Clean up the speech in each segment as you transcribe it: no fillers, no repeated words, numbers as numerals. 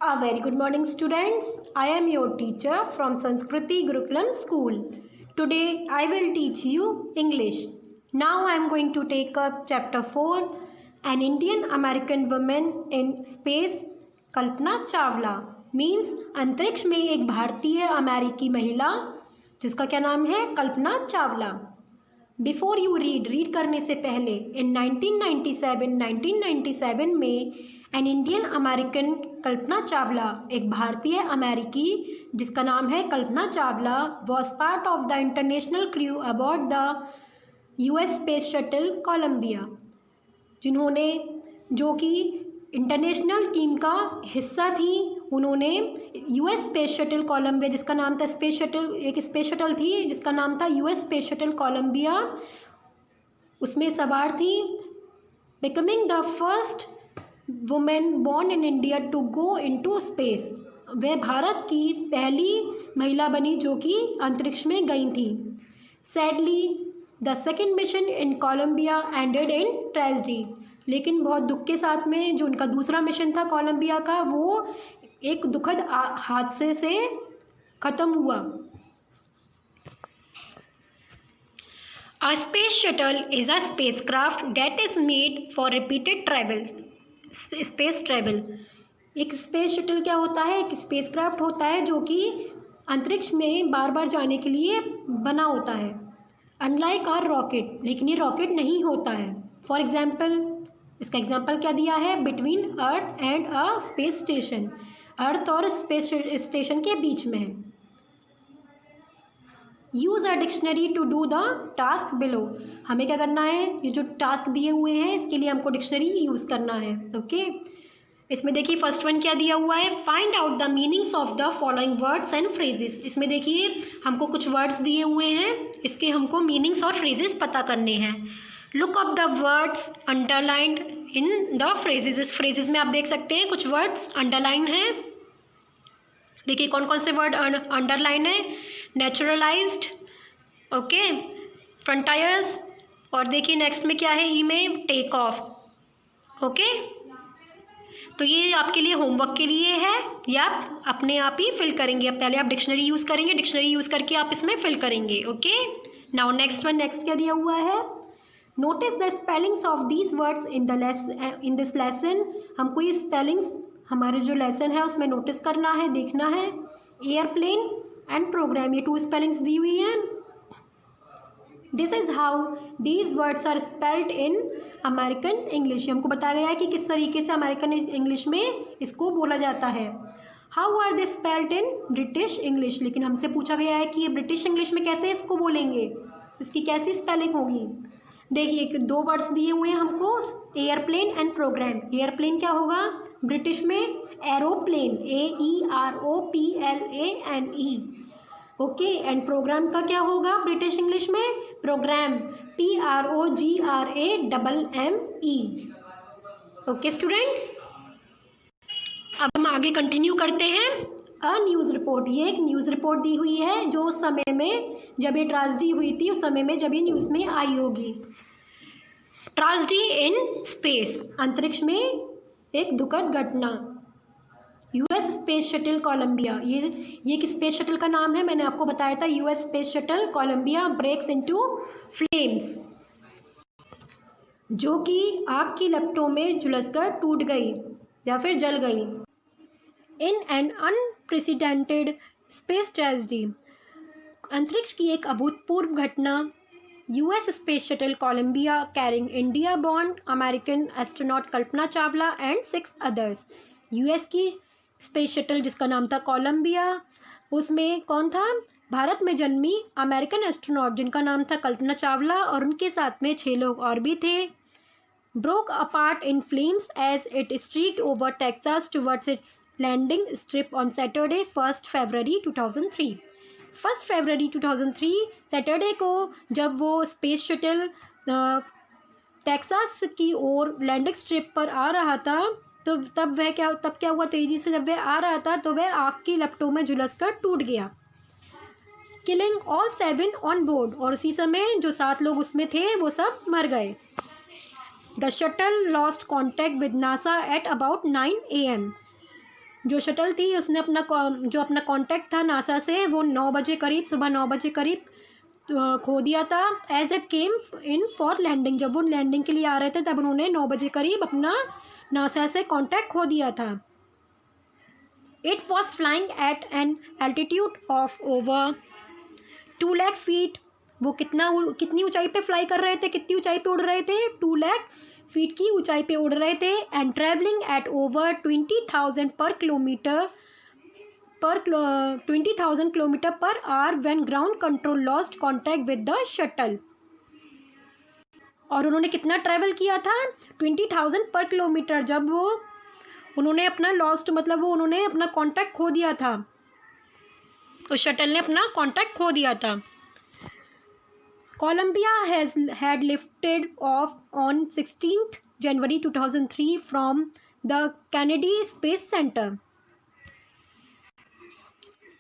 A very good morning, students. I am your teacher from Sanskriti Gurukulam School. Today I will teach you English. Now I am going to take up chapter 4, an Indian American woman in space. Kalpana Chawla means अंतरिक्ष में एक भारतीय अमेरिकी महिला जिसका क्या नाम है Kalpana Chawla. Before you read करने से पहले इन 1997 में an Indian American Kalpana Chawla एक भारतीय अमेरिकी जिसका नाम है Kalpana Chawla was part of the international crew about the US space shuttle Columbia, जिन्होंने जो कि इंटरनेशनल टीम का हिस्सा थी. उन्होंने यूएस स्पेस शटल कोलंबिया जिसका नाम था एक स्पेस शटल थी जिसका नाम था यूएस स्पेस शटल कोलंबिया, उसमें सवार थी. Becoming the first women born in India to go into space, वह भारत की पहली महिला बनी जो कि अंतरिक्ष में गई थी. Sadly the second mission in Columbia ended in tragedy, लेकिन बहुत दुख के साथ में जो उनका दूसरा मिशन था कोलंबिया का वो एक दुखद हादसे से ख़त्म हुआ. A space shuttle is a spacecraft that is made for repeated travel. Space travel, एक स्पेस शटल क्या होता है? एक स्पेसक्राफ्ट होता है जो कि अंतरिक्ष में बार बार जाने के लिए बना होता है. अनलाइक आर रॉकेट, लेकिन ये रॉकेट नहीं होता है. फॉर एग्जाम्पल, इसका एग्जाम्पल क्या दिया है? Between earth and a space station, earth और स्पेस स्टेशन के बीच में है. Use a dictionary to do the task below, हमें क्या करना है? ये जो टास्क दिए हुए हैं इसके लिए हमको डिक्शनरी यूज़ करना है. ओके, इसमें देखिए फर्स्ट वन क्या दिया हुआ है? Find out the meanings of the following words and phrases. इसमें देखिए हमको कुछ वर्ड्स दिए हुए हैं, इसके हमको मीनिंग्स और फ्रेजेस पता करने हैं. Look up the words underlined in the phrases. इस फ्रेजेस में आप देख सकते हैं कुछ वर्ड्स अंडरलाइन हैं. देखिए कौन कौन से वर्ड अंडरलाइन है? नेचुरलाइज्ड, ओके, फ्रंटायर्स, और देखिए नेक्स्ट में क्या है? ई में टेक ऑफ. ओके, तो ये आपके लिए होमवर्क के लिए है, या आप अपने आप ही फिल करेंगे. अब पहले आप डिक्शनरी यूज़ करेंगे, डिक्शनरी यूज़ करके आप इसमें फिल करेंगे. ओके, नाउ नेक्स्ट क्या दिया हुआ है? Notice the spellings of these words in this lesson. हमको ये स्पेलिंग्स हमारे जो लेसन है उसमें नोटिस करना है, देखना है. एयरप्लेन एंड प्रोग्राम, ये 2 स्पेलिंग्स दी हुई हैं. This is how these words are spelled in American English. हमको बताया गया है कि किस तरीके से अमेरिकन इंग्लिश में इसको बोला जाता है. How are they spelled in British English, लेकिन हमसे पूछा गया है कि ये ब्रिटिश इंग्लिश में कैसे इसको बोलेंगे, इसकी कैसी स्पेलिंग होगी. देखिए 2 वर्ड्स दिए हुए हैं हमको, एयरप्लेन एंड प्रोग्राम. एयरप्लेन क्या होगा ब्रिटिश में? Aeroplane, AEROPLANE. Okay, and programme का क्या होगा ब्रिटिश इंग्लिश में? Programme, PROGRAMME. ओके स्टूडेंट्स, अब हम आगे कंटिन्यू करते हैं. अ न्यूज़ रिपोर्ट, ये एक न्यूज़ रिपोर्ट दी हुई है जो उस समय में जब ये ट्रेजेडी हुई थी उस समय में जब ये न्यूज़ में आई होगी. ट्रेजेडी इन स्पेस, अंतरिक्ष में एक दुखद घटना. यूएस स्पेस शटल कोलंबिया, ये एक स्पेस शटल का नाम है, मैंने आपको बताया था. US space shuttle Columbia breaks into flames, जो कि आग की लपटों में झुलसकर टूट गई या फिर जल गई. In an unprecedented space tragedy, अंतरिक्ष की एक अभूतपूर्व घटना. US space shuttle Columbia carrying India born American astronaut Kalpana Chawla and 6 others. US की स्पेस शटल जिसका नाम था कोलंबिया, उसमें कौन था? भारत में जन्मी अमेरिकन एस्ट्रोनॉट जिनका नाम था कल्पना चावला और उनके साथ में 6 लोग और भी थे. Broke apart in flames as it streaked over Texas towards its landing strip on Saturday 1 February 2003. 1 February 2003 Saturday को जब वो स्पेस शटल टेक्सास की ओर लैंडिंग स्ट्रिप पर आ रहा था तो तब क्या हुआ? तेज़ी से जब वह आ रहा था तो वह आग की लपटों में झुलसकर टूट गया. किलिंग ऑल 7 ऑन बोर्ड, और उसी समय जो 7 लोग उसमें थे वो सब मर गए. The shuttle lost contact with NASA at about 9 AM. जो शटल थी उसने जो अपना कांटेक्ट था नासा से वो 9 बजे करीब, सुबह 9 बजे करीब खो दिया था। As it came in for landing, जब वो लैंडिंग के लिए आ रहे थे तब उन्होंने 9 बजे करीब अपना नासा से कांटेक्ट खो दिया था। It was flying eight an altitude of over 2 lakh feet. वो कितनी ऊंचाई पे फ्लाई कर रहे थे, कितनी ऊंचाई पे उड़ रहे थे? 2 लाख फीट की ऊंचाई पे उड़ रहे थे। And travelling at over 20,000 kilometre per hour when ground control lost contact with the shuttle. और उन्होंने कितना ट्रैवल किया था? 20,000 पर किलोमीटर। जब वो उन्होंने अपना लॉस्ट मतलब वो उन्होंने अपना कांटेक्ट खो दिया था, उस शटल ने अपना कांटेक्ट खो दिया था। Columbia had lifted off on 16th January 2003 from the Kennedy Space Center,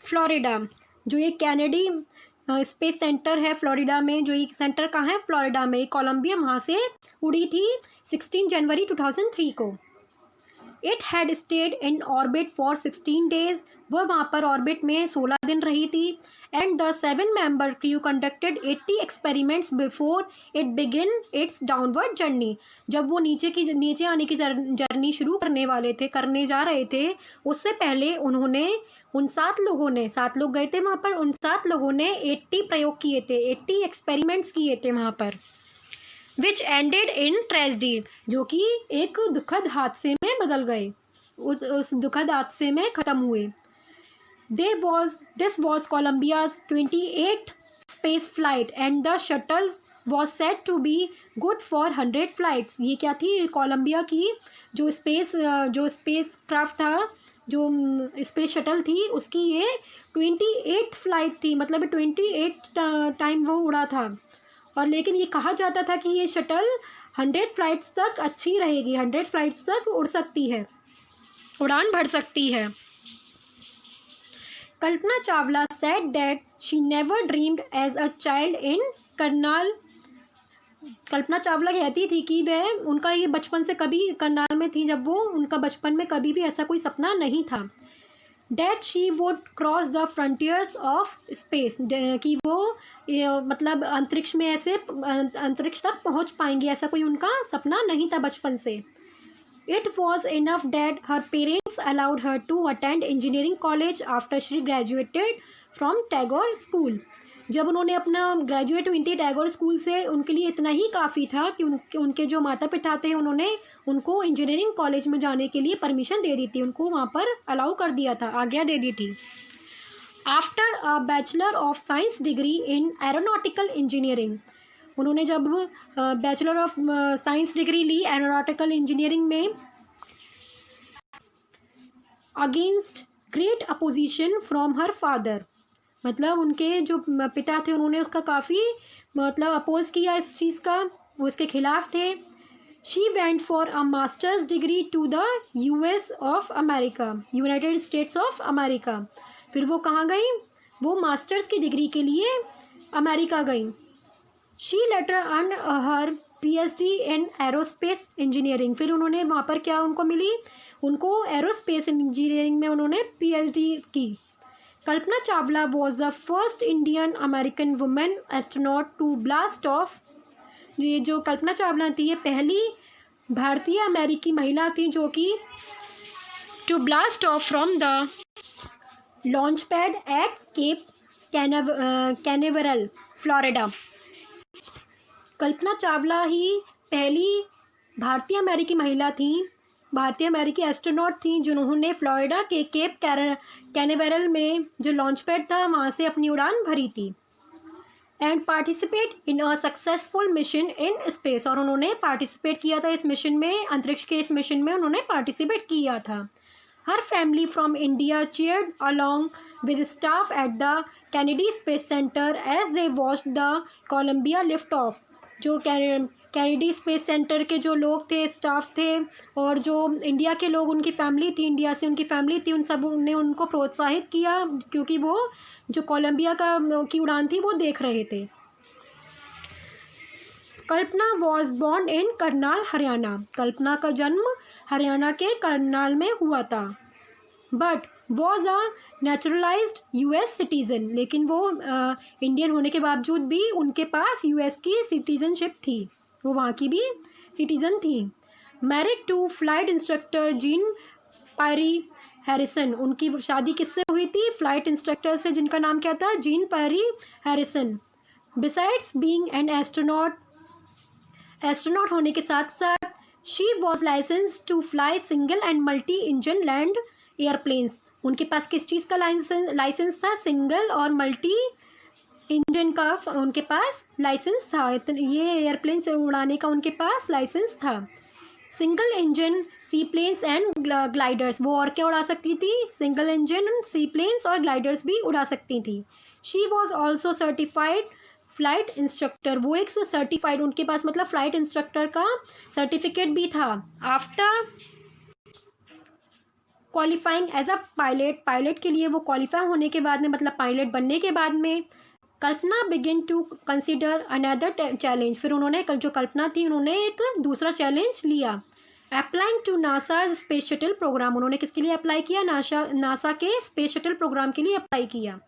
Florida. जो ये कैनेडी स्पेस सेंटर है फ्लोरिडा में, जो ये सेंटर कहाँ है? फ्लोरिडा में। कोलंबिया वहाँ से उड़ी थी 16 जनवरी 2003 को। It had stayed in orbit for 16 days. वह वहाँ पर ऑर्बिट में 16 दिन रही थी। And the 7 member crew conducted 80 experiments before it begin it's downward journey. जब वो नीचे आने की जर्नी शुरू करने जा रहे थे, उससे पहले उन्होंने उन 7 लोगों ने, 7 लोग गए थे वहाँ पर, उन 7 लोगों ने 80 प्रयोग किए थे, 80 एक्सपेरिमेंट्स किए थे वहाँ पर। विच एंडेड इन ट्रेजेडी, जो कि एक दुखद हादसे में बदल गए, उस दुखद हादसे में ख़त्म हुए। This was Columbia's 28th space flight and the shuttle was said to be good for 100 flights। ये क्या थी? कोलंबिया की जो स्पेस क्राफ्ट था, जो स्पेस शटल थी, उसकी ये 28 फ्लाइट थी, मतलब 28 टाइम वो उड़ा था। और लेकिन ये कहा जाता था कि ये शटल 100 फ्लाइट्स तक अच्छी रहेगी, 100 फ्लाइट्स तक उड़ सकती है, उड़ान भर सकती है। Kalpana Chawla said that she never dreamed as a child in Karnal. Kalpana Chawla कहती थी कि उनका ये बचपन से कभी करनाल में थी, जब वो उनका बचपन में कभी भी ऐसा कोई सपना नहीं था। That she would cross the frontiers of space, कि वो मतलब अंतरिक्ष में ऐसे अंतरिक्ष तक पहुंच पाएंगी, ऐसा कोई उनका सपना नहीं था बचपन से। It was enough that her parents allowed her to attend engineering college after she graduated from Tagore School। जब उन्होंने अपना ग्रेजुएट हुई थी टैगोर स्कूल से, उनके लिए इतना ही काफ़ी था कि उनके जो माता पिता थे उन्होंने उनको इंजीनियरिंग कॉलेज में जाने के लिए परमिशन दे दी थी, उनको वहाँ पर अलाउ कर दिया था, आज्ञा दे दी थी। After a bachelor of science degree in aeronautical engineering, उन्होंने जब बैचलर ऑफ साइंस डिग्री ली एरोनॉटिकल इंजीनियरिंग में, against great opposition from her father, मतलब उनके जो पिता थे उन्होंने उसका काफ़ी मतलब अपोज किया इस चीज़ का, वो इसके खिलाफ थे। She went for a masters degree to the US of America, United States of America. फिर वो कहाँ गई? वो मास्टर्स की डिग्री के लिए अमेरिका गई। She later earn her PhD in aerospace engineering. फिर उन्होंने वहाँ पर क्या उनको मिली? उनको एरोस्पेस इंजीनियरिंग में उन्होंने PhD की। Kalpana Chawla was the first Indian American women astronaut to blast off. ये जो कल्पना चावला थी ये पहली भारतीय अमेरिकी महिला थी जो कि to blast off from the launch pad at Cape Canaveral, Florida. Kalpana Chawla ही पहली भारतीय अमेरिकी महिला थी, भारतीय अमेरिकी एस्ट्रोनॉट थी जिन्होंने फ्लोरिडा के केप कैनेवरल में जो लॉन्च पैड था वहाँ से अपनी उड़ान भरी थी। And participate in a successful mission in space, और उन्होंने पार्टिसिपेट किया था इस मिशन में, अंतरिक्ष के इस मिशन में उन्होंने पार्टिसिपेट किया था। Her family from India cheered along with staff at the Kennedy Space Center as they watched the Columbia lift off. जो कैनेडी स्पेस सेंटर के जो लोग थे, स्टाफ थे, और जो इंडिया के लोग, उनकी फैमिली थी, इंडिया से उनकी फैमिली थी, उन सब ने उनको प्रोत्साहित किया क्योंकि वो जो कोलंबिया की उड़ान थी वो देख रहे थे। Kalpana was born in Karnal, Haryana. Kalpana का जन्म हरियाणा के करनाल में हुआ था। But was a naturalised US citizen, लेकिन वो इंडियन होने के बावजूद भी उनके पास यूएस की सिटीज़नशिप थी, वो वहाँ की भी सिटीज़न थी। Married to flight instructor Jean Pierre Harrison, उनकी शादी किससे हुई थी? फ्लाइट इंस्ट्रक्टर से, जिनका नाम क्या था? Jean Pierre Harrison. Besides being an astronaut, astronaut होने के साथ साथ she was licence to fly single and multi engine land airplanes. उनके पास किस चीज़ का लाइसेंस था? सिंगल और मल्टी इंजन का उनके पास लाइसेंस था। ये एयरप्लेन से उड़ाने का उनके पास लाइसेंस था। Single engine sea planes and gliders, वो और क्या उड़ा सकती थी? सिंगल इंजन सी प्लेन्स और ग्लाइडर्स भी उड़ा सकती थी। She was also certified flight instructor, वो एक सर्टिफाइड, उनके पास मतलब फ्लाइट इंस्ट्रक्टर का सर्टिफिकेट भी था। After qualifying as a pilot, pilot के लिए वो क्वालिफाई होने के बाद में, मतलब पायलट बनने के बाद में, Kalpana begin to consider another challenge, फिर उन्होंने जो कल्पना थी उन्होंने एक दूसरा चैलेंज लिया। Applying to NASA space shuttle programme, उन्होंने किसके लिए अप्लाई किया? नासा के स्पेस शटल प्रोग्राम के लिए अप्लाई किया।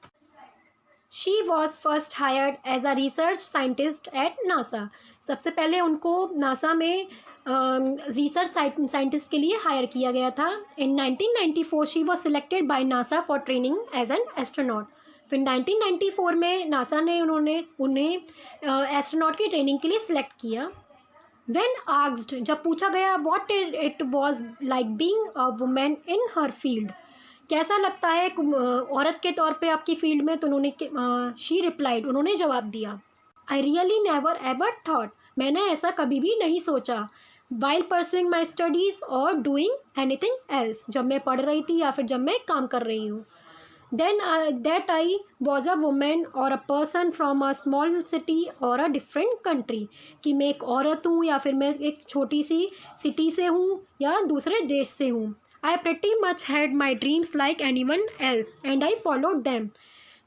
She was first hired as a research scientist at NASA, सबसे पहले उनको नासा में रिसर्च साइंटिस्ट के लिए हायर किया गया था। In 1994 she was selected by NASA for training as an astronaut, फिर 1994 में नासा ने उन्हें एस्ट्रोनॉट की ट्रेनिंग के लिए सिलेक्ट किया। When asked, जब पूछा गया what it was like being a woman in her field, कैसा लगता है औरत के तौर पे आपकी फील्ड में, तो उन्होंने शी रिप्लाइड, उन्होंने जवाब दिया, I really never ever thought, मैंने ऐसा कभी भी नहीं सोचा, वाइल परसुइंग माई स्टडीज़ और डूइंग एनीथिंग एल्स, जब मैं पढ़ रही थी या फिर जब मैं काम कर रही हूँ। Then that I was a woman or a person from a small city or a different country, कि मैं एक औरत हूँ या फिर मैं एक छोटी सी सिटी से हूँ या दूसरे देश से हूँ। I pretty much had my dreams like anyone else and I followed them,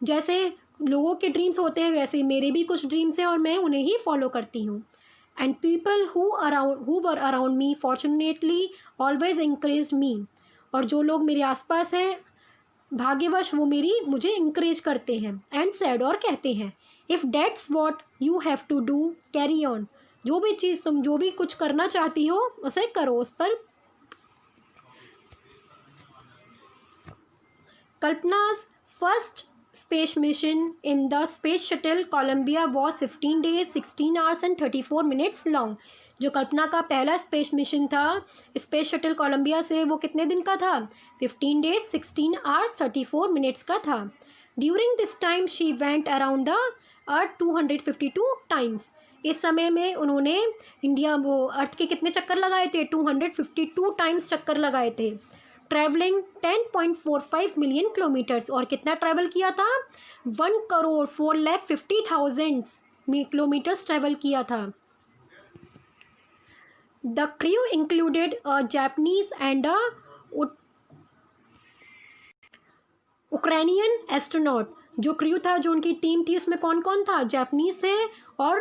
जैसे लोगों के ड्रीम्स होते हैं वैसे मेरे भी कुछ ड्रीम्स हैं और मैं उन्हें ही फॉलो करती हूँ। And people who were around me fortunately always encouraged me, और जो लोग मेरे आसपास हैं भाग्यवश वो मुझे इंकरेज करते हैं। एंड सेड, और कहते हैं, if that's what you have to do carry on, जो भी चीज़ तुम जो भी कुछ करना चाहती हो उसे करो, उस पर। Kalpana's first space mission in the space shuttle Columbia was 15 days 16 hours and 34 minutes लॉन्ग, जो कल्पना का पहला स्पेस मिशन था स्पेस शटल कोलंबिया से, वो कितने दिन का था? 15 days 16 hours 34 minutes का था। During this time she went around the earth 252 times, इस समय में उन्होंने वो अर्थ के कितने चक्कर लगाए थे? 252 टाइम्स चक्कर लगाए थे। ट्रैवलिंग 10.45 मिलियन किलोमीटर्स, और कितना ट्रैवल किया था? 1,04,50,000 किलोमीटर्स ट्रैवल किया था। The crew included a Japanese and a Ukrainian astronaut, जो क्रू था, जो उनकी टीम थी, उसमें कौन कौन था? जापानीज थे और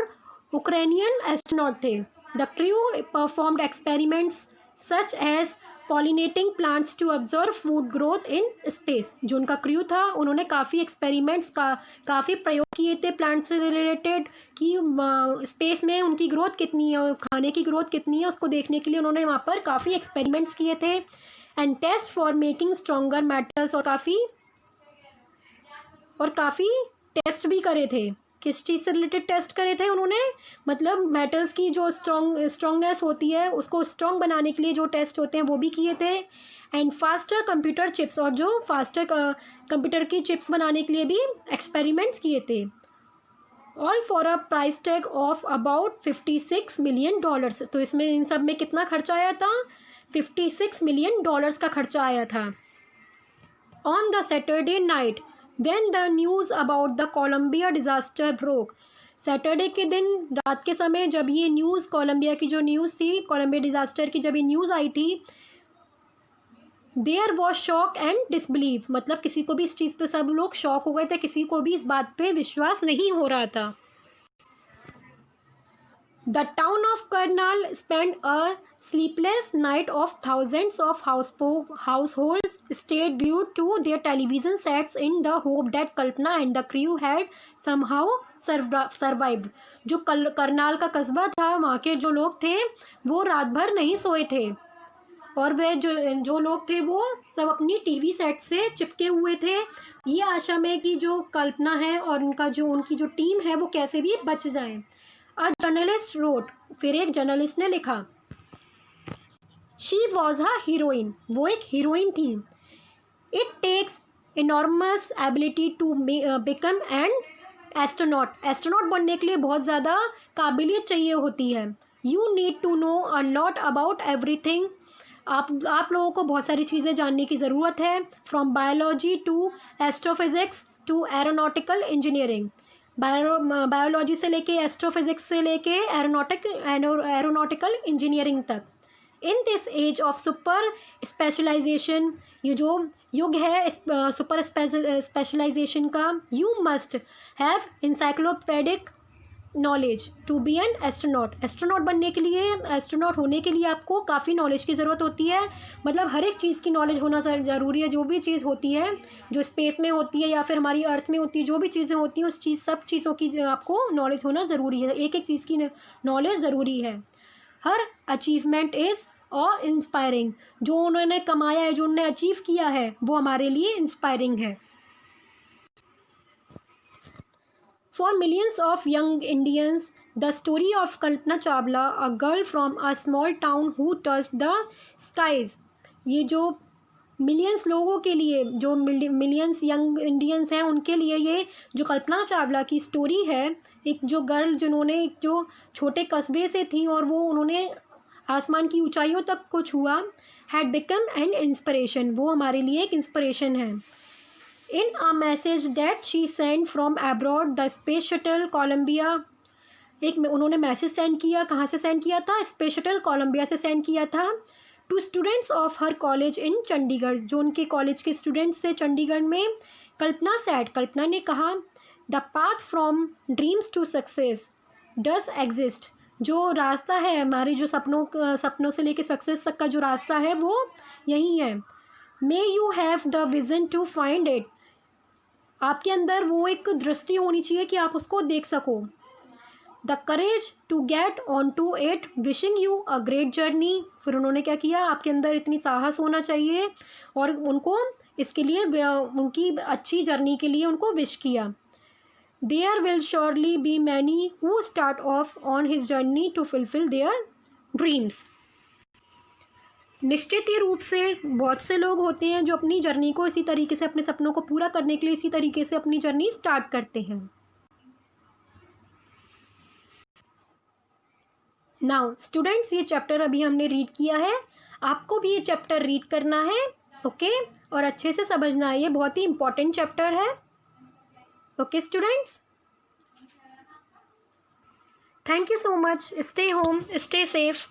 यूक्रेनियन एस्ट्रोनॉट थे। The crew performed experiments such as pollinating plants to observe food growth in space, जो उनका क्रू था उन्होंने काफ़ी एक्सपेरिमेंट्स काफ़ी प्रयोग किए थे प्लांट्स से रिलेटेड, कि स्पेस में उनकी ग्रोथ कितनी है, खाने की ग्रोथ कितनी है, उसको देखने के लिए उन्होंने वहाँ पर काफ़ी एक्सपेरिमेंट्स किए थे। And test for making stronger metals, और काफ़ी टेस्ट भी करे थे। किस चीज़ से रिलेटेड टेस्ट करे थे उन्होंने? मतलब मेटल्स की जो स्ट्रॉन्गनेस होती है उसको स्ट्रॉन्ग बनाने के लिए जो टेस्ट होते हैं वो भी किए थे। एंड फास्टर कंप्यूटर चिप्स, और जो फास्टर कंप्यूटर की चिप्स बनाने के लिए भी एक्सपेरिमेंट्स किए थे। All for a price tag of about $56 million. तो इसमें इन सब में कितना खर्चा आया था? $56 मिलियन का खर्चा आया था। On the Saturday night when the news about the Columbia disaster broke, Saturday के दिन रात के समय जब ये न्यूज़, कोलंबिया की जो न्यूज़ थी, कोलंबिया डिज़ास्टर की जब ये न्यूज़ आई थी, there was shock and disbelief, मतलब किसी को भी इस चीज़ पे सब लोग शॉक हो गए थे, किसी को भी इस बात पे विश्वास नहीं हो रहा था। The town of Karnal spent a sleepless night of thousands of households stayed glued to their television sets in the hope that Kalpana and the crew had somehow survived. जो करनाल का कस्बा था, वहाँ के जो लोग थे वो रात भर नहीं सोए थे और वे जो लोग थे वो सब अपनी टीवी सेट से चिपके हुए थे, ये आशा में कि जो कल्पना है और उनकी जो टीम है वो कैसे भी बच जाएं. अ जर्नलिस्ट रोट, फिर एक जर्नलिस्ट ने लिखा, शी वॉज अ हीरोइन, वो एक हीरोइन थी. It takes enormous ability to become an astronaut, astronaut बनने के लिए बहुत ज़्यादा काबिलियत चाहिए होती है. You need to know a lot about everything, आप लोगों को बहुत सारी चीज़ें जानने की ज़रूरत है. From biology to astrophysics to aeronautical engineering, biology से लेके एस्ट्रोफिज़िक्स से लेके एरोनॉटिकल इंजीनियरिंग तक. In this age of super specialisation, ये जो युग है सुपर स्पेशलाइजेशन का, you must have encyclopaedic knowledge to be an astronaut. Astronaut बनने के लिए, एस्ट्रोनॉट होने के लिए आपको काफ़ी नॉलेज की ज़रूरत होती है. मतलब हर एक चीज़ की नॉलेज होना ज़रूरी है. जो भी चीज़ होती है जो स्पेस में होती है या फिर हमारी अर्थ में होती है, जो भी चीज़ें होती हैं उस सब चीज़ों की आपको नॉलेज होना ज़रूरी है. एक एक चीज़ की नॉलेज ज़रूरी है. हर अचीवमेंट इज़ और इंस्पायरिंग, जो उन्होंने कमाया है, जो उन्होंने अचीव किया है वो हमारे लिए इंस्पायरिंग है. For millions of young Indians, the story of Kalpana Chawla, a girl from a small town who touched the skies, ये जो मिलियंस लोगों के लिए, जो मिलियंस यंग इंडियंस हैं उनके लिए ये जो कल्पना चावला की स्टोरी है, एक जो गर्ल जिन्होंने एक जो छोटे कस्बे से थी और वो उन्होंने आसमान की ऊंचाइयों तक को छुआ, हैड बिकम एन इंस्पिरेशन, वो हमारे लिए एक इंस्पिरेशन है. In a message that she sent from abroad, the space shuttle Columbia, एक में उन्होंने मैसेज सेंड किया. कहाँ से सेंड किया था? स्पेस शटल कोलंबिया से सेंड किया था. To students of her college in Chandigarh, जो उनके कॉलेज के स्टूडेंट्स थे चंडीगढ़ में. कल्पना सैड, कल्पना ने कहा, the path from dreams to success does exist, जो रास्ता है हमारे जो सपनों से लेके सक्सेस तक का जो रास्ता है वो यही है. May you have the vision to find it, आपके अंदर वो एक दृष्टि होनी चाहिए कि आप उसको देख सको. The courage to get on to it, wishing you a great journey, फिर उन्होंने क्या किया, आपके अंदर इतनी साहस होना चाहिए और उनको इसके लिए उनकी अच्छी जर्नी के लिए उनको विश किया. There will surely be many who start off on his journey to fulfil their dreams, निश्चित ही रूप से बहुत से लोग होते हैं जो अपनी जर्नी को इसी तरीके से, अपने सपनों को पूरा करने के लिए इसी तरीके से अपनी जर्नी स्टार्ट करते हैं. नाउ स्टूडेंट्स, ये चैप्टर अभी हमने रीड किया है, आपको भी ये चैप्टर रीड करना है, ओके, और अच्छे से समझना है. ये बहुत ही इंपॉर्टेंट चैप्टर है. Okay students, thank you so much. Stay home, stay safe.